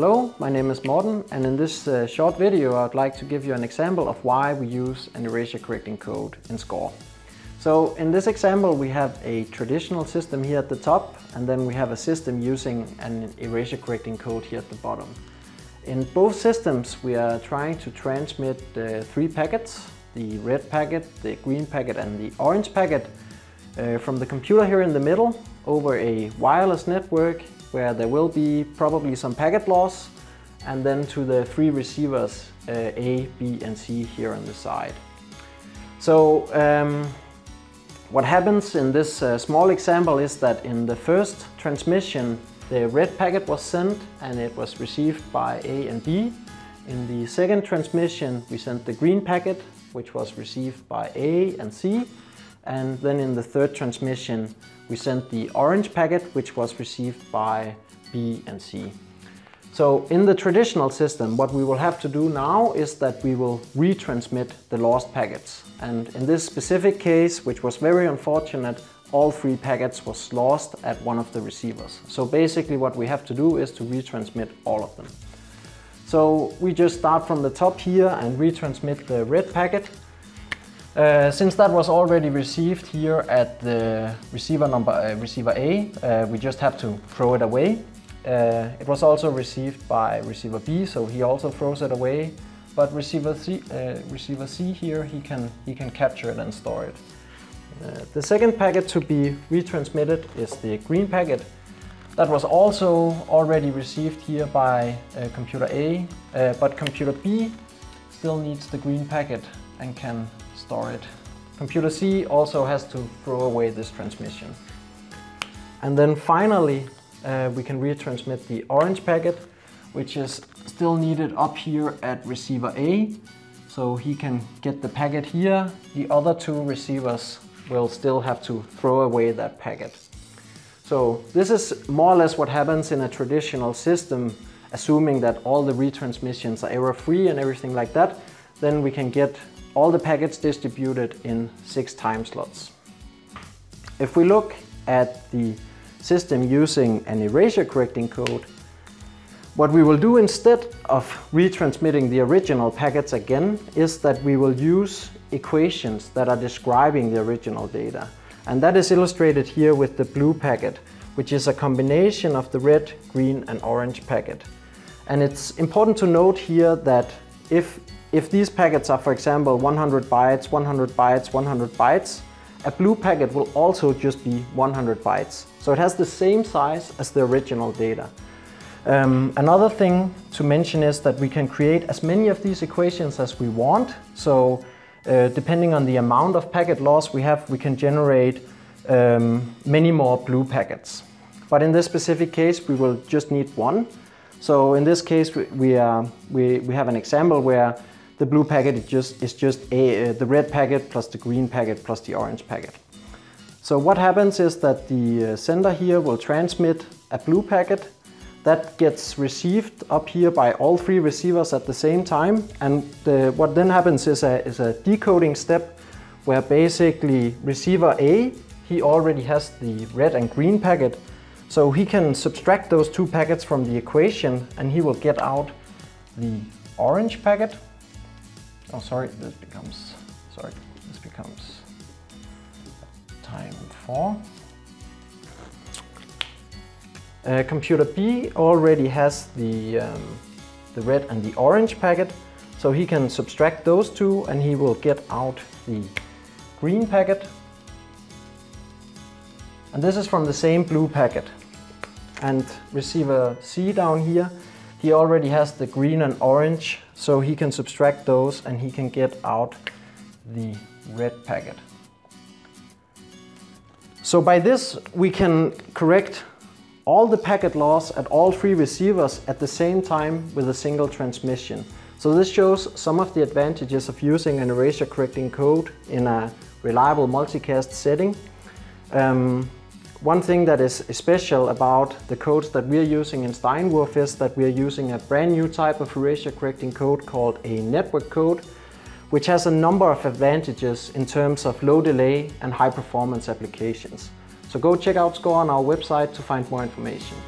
Hello, my name is Morten, and in this short video I'd like to give you an example of why we use an erasure correcting code in SCORE. So in this example we have a traditional system here at the top, and then we have a system using an erasure correcting code here at the bottom. In both systems we are trying to transmit three packets, the red packet, the green packet and the orange packet, from the computer here in the middle over a wireless network where there will be probably some packet loss, and then to the three receivers A, B and C here on the side. So what happens in this small example is that in the first transmission the red packet was sent and it was received by A and B. In the second transmission we sent the green packet, which was received by A and C. And then in the third transmission we sent the orange packet, which was received by B and C. So in the traditional system what we will have to do now is that we will retransmit the lost packets. And in this specific case, which was very unfortunate, all three packets was lost at one of the receivers. So basically what we have to do is to retransmit all of them. So we just start from the top here and retransmit the red packet. Since that was already received here at the receiver A, we just have to throw it away. It was also received by receiver B, so he also throws it away. But receiver C here, he can capture it and store it. The second packet to be retransmitted is the green packet. That was also already received here by computer A, but computer B still needs the green packet and can store it. Computer C also has to throw away this transmission. And then finally we can retransmit the orange packet, which is still needed up here at receiver A. So he can get the packet here. The other two receivers will still have to throw away that packet. So this is more or less what happens in a traditional system, assuming that all the retransmissions are error-free and everything like that. Then we can get all the packets distributed in 6 time slots. If we look at the system using an erasure correcting code, what we will do instead of retransmitting the original packets again is that we will use equations that are describing the original data. And that is illustrated here with the blue packet, which is a combination of the red, green and orange packet. And it's important to note here that if these packets are, for example, 100 bytes, 100 bytes, 100 bytes, a blue packet will also just be 100 bytes. So it has the same size as the original data. Another thing to mention is that we can create as many of these equations as we want. So depending on the amount of packet loss we have, we can generate many more blue packets. But in this specific case, we will just need one. So in this case, we have an example where the blue packet is just the red packet plus the green packet plus the orange packet. So what happens is that the sender here will transmit a blue packet that gets received up here by all three receivers at the same time. And what then happens is a decoding step where basically receiver A, he already has the red and green packet. So he can subtract those two packets from the equation and he will get out the orange packet. Oh, sorry, this becomes time 4. Computer B already has the red and the orange packet, so he can subtract those two and he will get out the green packet. And this is from the same blue packet. And receiver C down here, he already has the green and orange, so he can subtract those and he can get out the red packet. So by this we can correct all the packet loss at all three receivers at the same time with a single transmission. So this shows some of the advantages of using an erasure correcting code in a reliable multicast setting. One thing that is special about the codes that we are using in Steinwurf is that we are using a brand new type of erasure correcting code called a network code, which has a number of advantages in terms of low delay and high performance applications. So go check out SCORE on our website to find more information.